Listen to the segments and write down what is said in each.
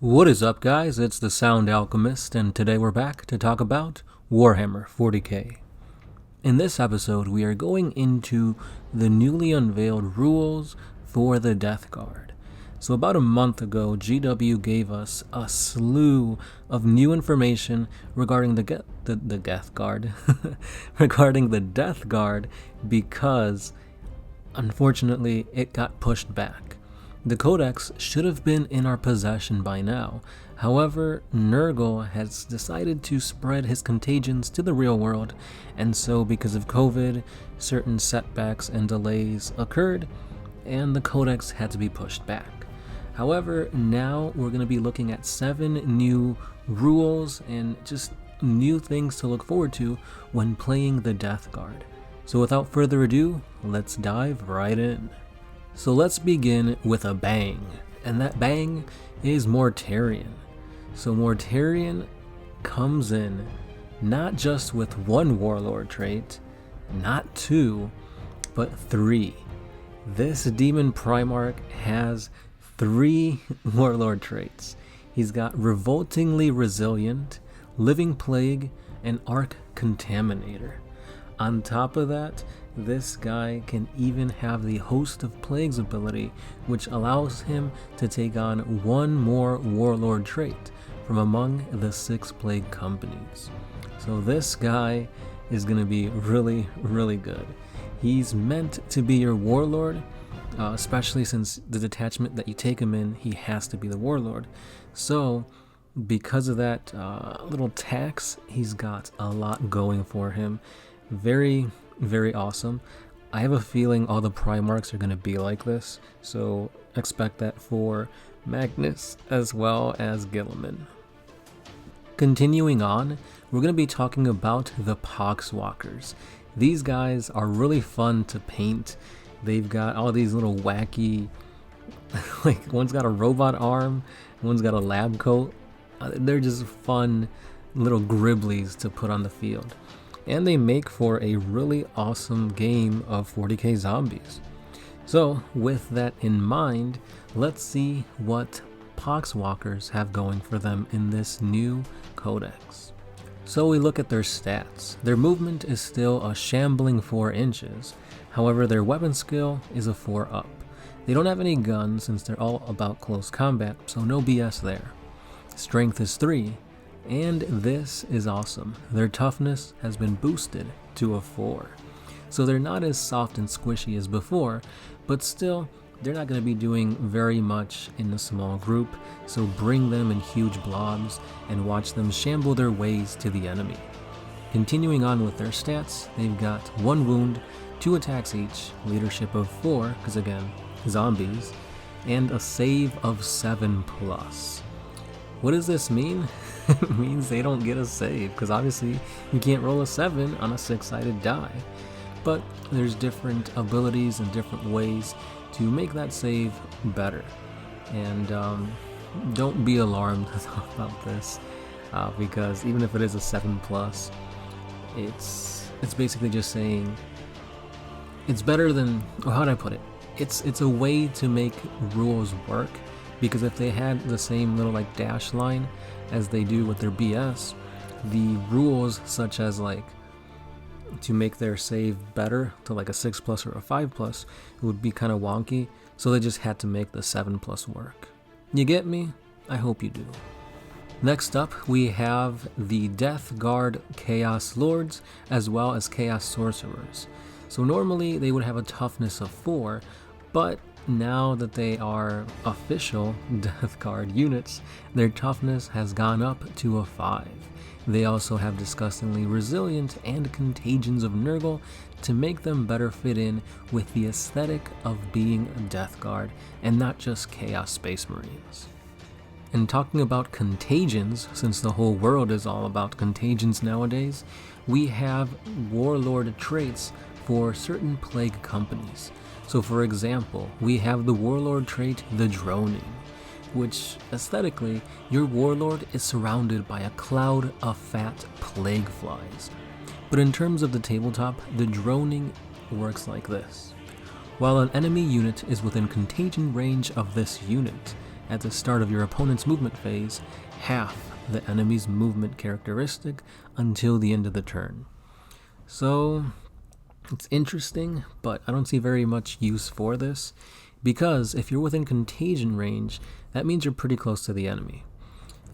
What is up, guys? It's the Sound Alchemist, and today we're back to talk about Warhammer 40k. In this episode, we are going into the newly unveiled rules for the Death Guard. So about a month ago, GW gave us a slew of new information regarding the Death Guard, regarding the Death Guard, because unfortunately it got pushed back. The Codex should have been in our possession by now. However, Nurgle has decided to spread his contagions to the real world, and so because of COVID, certain setbacks and delays occurred, and the Codex had to be pushed back. However, now we're going to be looking at 7 new rules and just new things to look forward to when playing the Death Guard. So without further ado, let's dive right in. So let's begin with a bang, and that bang is Mortarian. So Mortarian comes in not just with 1 warlord trait, not 2, but 3. This demon Primarch has 3 warlord traits. He's got Revoltingly Resilient, Living Plague, and Arc Contaminator. On top of that, this guy can even have the Host of Plagues ability, which allows him to take on 1 more warlord trait from among the 6 plague companies. So this guy is going to be really, really good. He's meant to be your warlord, especially since the detachment that you take him in, he has to be the warlord. So because of that little tax, he's got a lot going for him. Very, very awesome. I have a feeling all the Primarchs are going to be like this, so expect that for Magnus as well as Gilliman. Continuing on, we're going to be talking about the Poxwalkers. These guys are really fun to paint. They've got all these little wacky, like one's got a robot arm, one's got a lab coat. They're just fun little Griblies to put on the field. And they make for a really awesome game of 40k zombies. So with that in mind, let's see what Poxwalkers have going for them in this new codex. So we look at their stats. Their movement is still a shambling 4 inches, however their weapon skill is a 4 up. They don't have any guns since they're all about close combat, so no BS there. Strength is 3. And this is awesome. Their toughness has been boosted to a 4. So they're not as soft and squishy as before, but still, they're not going to be doing very much in a small group, so bring them in huge blobs and watch them shamble their ways to the enemy. Continuing on with their stats, they've got 1 wound, 2 attacks each, leadership of 4, because again, zombies, and a save of 7+. What does this mean? It means they don't get a save, because obviously you can't roll a 7 on a 6-sided die. But there's different abilities and different ways to make that save better. And don't be alarmed about this, because even if it is a 7+, it's basically just saying it's better than, or how'd I put it? It's a way to make rules work. Because if they had the same little like dash line as they do with their BS, the rules such as like to make their save better to like a 6+ or a 5+, it would be kind of wonky. So they just had to make the 7+ work. You get me? I hope you do. Next up, we have the Death Guard Chaos Lords as well as Chaos Sorcerers. So normally they would have a toughness of 4, but now that they are official Death Guard units, their toughness has gone up to a 5. They also have Disgustingly Resilient and Contagions of Nurgle to make them better fit in with the aesthetic of being a Death Guard and not just Chaos Space Marines. And talking about Contagions, since the whole world is all about Contagions nowadays, we have Warlord traits for certain plague companies. So for example, we have the warlord trait, the Droning, which aesthetically, your warlord is surrounded by a cloud of fat plague flies. But in terms of the tabletop, the Droning works like this. While an enemy unit is within contagion range of this unit, at the start of your opponent's movement phase half the enemy's movement characteristic until the end of the turn. So it's interesting, but I don't see very much use for this, because if you're within contagion range, that means you're pretty close to the enemy.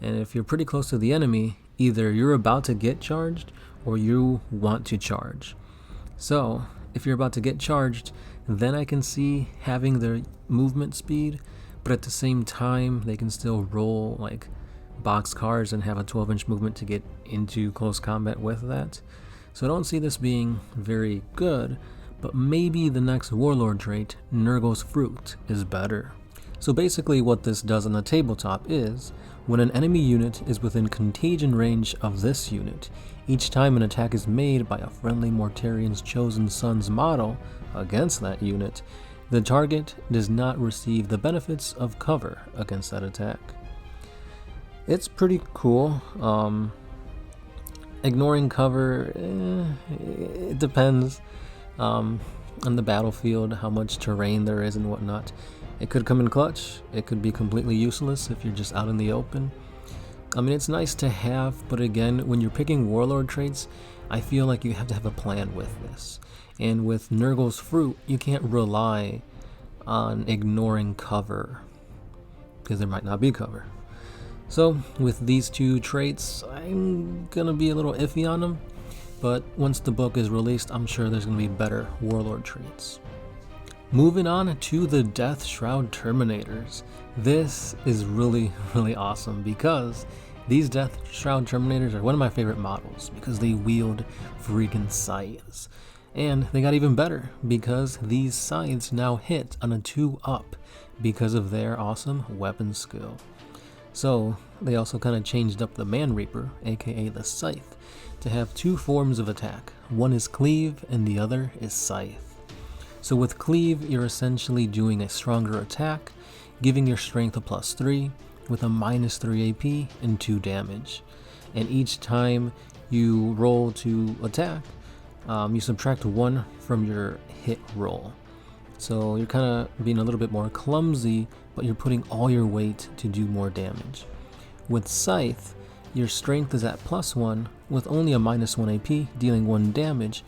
And if you're pretty close to the enemy, either you're about to get charged or you want to charge. So if you're about to get charged, then I can see having their movement speed, but at the same time they can still roll like box cars and have a 12-inch movement to get into close combat with that. So I don't see this being very good, but maybe the next Warlord trait, Nurgle's Fruit, is better. So basically what this does on the tabletop is, when an enemy unit is within contagion range of this unit, each time an attack is made by a friendly Mortarian's Chosen Sons model against that unit, the target does not receive the benefits of cover against that attack. It's pretty cool. Ignoring cover, it depends on the battlefield, how much terrain there is and whatnot. It could come in clutch, it could be completely useless if you're just out in the open. I mean, it's nice to have, but again, when you're picking Warlord traits, I feel like you have to have a plan with this. And with Nurgle's Fruit, you can't rely on ignoring cover, because there might not be cover. So with these two traits, I'm gonna be a little iffy on them, but once the book is released, I'm sure there's gonna be better Warlord traits. Moving on to the Death Shroud Terminators. This is really awesome, because these Death Shroud Terminators are one of my favorite models because they wield freaking scythes. And they got even better because these scythes now hit on a 2-up because of their awesome weapon skill. So they also kind of changed up the Man Reaper, aka the Scythe, to have two forms of attack. One is Cleave and the other is Scythe. So with Cleave, you're essentially doing a stronger attack, giving your strength a +3 with a -3 AP and 2 damage. And each time you roll to attack, you subtract 1 from your hit roll. So you're kind of being a little bit more clumsy, but you're putting all your weight to do more damage. With Scythe, your strength is at +1 with only a -1 AP, dealing 1 damage,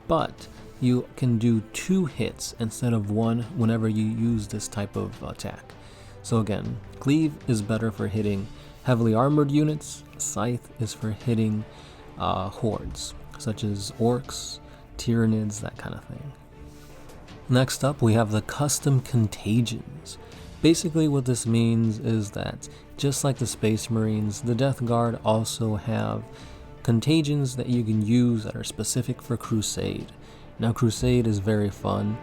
but you can do 2 hits instead of 1 whenever you use this type of attack. So again, Cleave is better for hitting heavily armored units, Scythe is for hitting hordes, such as orcs, Tyranids, that kind of thing. Next up, we have the custom Contagions. Basically what this means is that, just like the Space Marines, the Death Guard also have Contagions that you can use that are specific for Crusade. Now Crusade is very fun,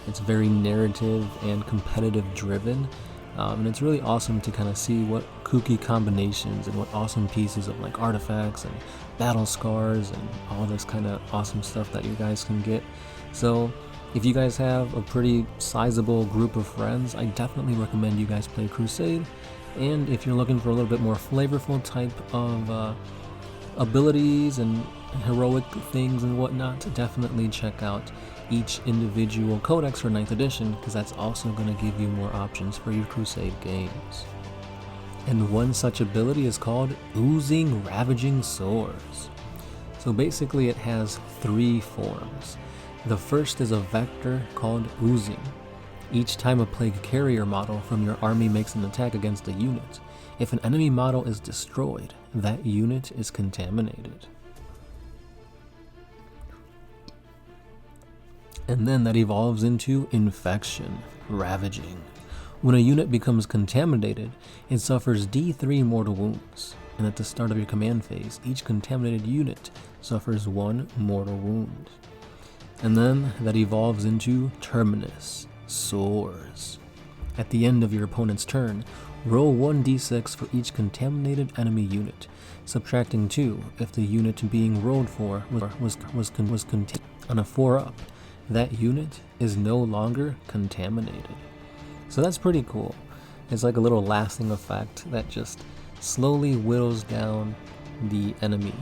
it's very narrative and competitive driven, and it's really awesome to kind of see what kooky combinations and what awesome pieces of like artifacts and battle scars and all this kind of awesome stuff that you guys can get. So if you guys have a pretty sizable group of friends, I definitely recommend you guys play Crusade. And if you're looking for a little bit more flavorful type of abilities and heroic things and whatnot, definitely check out each individual Codex for 9th edition, because that's also going to give you more options for your Crusade games. And one such ability is called Oozing Ravaging Sores. So basically it has 3 forms. The first is a vector called Oozing. Each time a Plague Carrier model from your army makes an attack against a unit, if an enemy model is destroyed, that unit is contaminated. And then that evolves into Infection, Ravaging. When a unit becomes contaminated, it suffers D3 mortal wounds, and at the start of your command phase, each contaminated unit suffers 1 mortal wound. And then that evolves into Terminus, Sores. At the end of your opponent's turn, roll 1d6 for each contaminated enemy unit, subtracting 2 if the unit being rolled for was contaminated. On a 4-up, that unit is no longer contaminated. So that's pretty cool. It's like a little lasting effect that just slowly whittles down the enemy.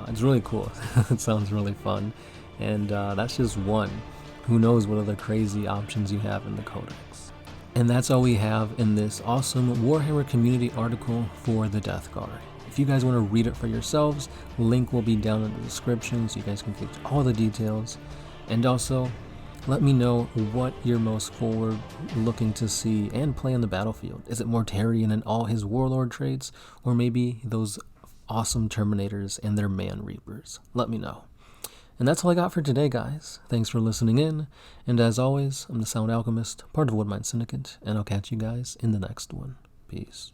It's really cool. It sounds really fun. And that's just one. Who knows what other crazy options you have in the Codex. And that's all we have in this awesome Warhammer community article for the Death Guard. If you guys want to read it for yourselves, link will be down in the description so you guys can get all the details. And also, let me know what you're most forward looking to see and play on the battlefield. Is it Mortarian and all his warlord traits, or maybe those awesome Terminators and their Man Reapers? Let me know. And that's all I got for today, guys. Thanks for listening in, and as always, I'm the Sound Alchemist, part of Woodmine Syndicate, and I'll catch you guys in the next one. Peace.